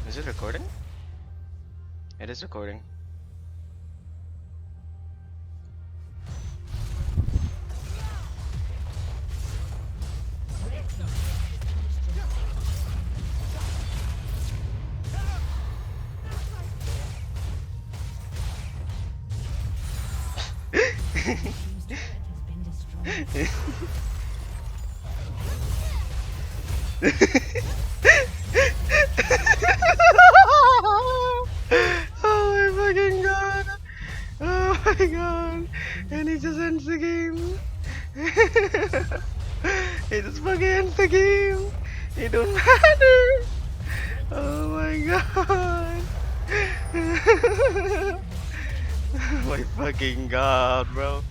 Is it recording? It is recording. Oh my fucking god! Oh my god! And he just ends the game. He just fucking ends the game. It don't matter. Oh my god! Oh my fucking god, bro.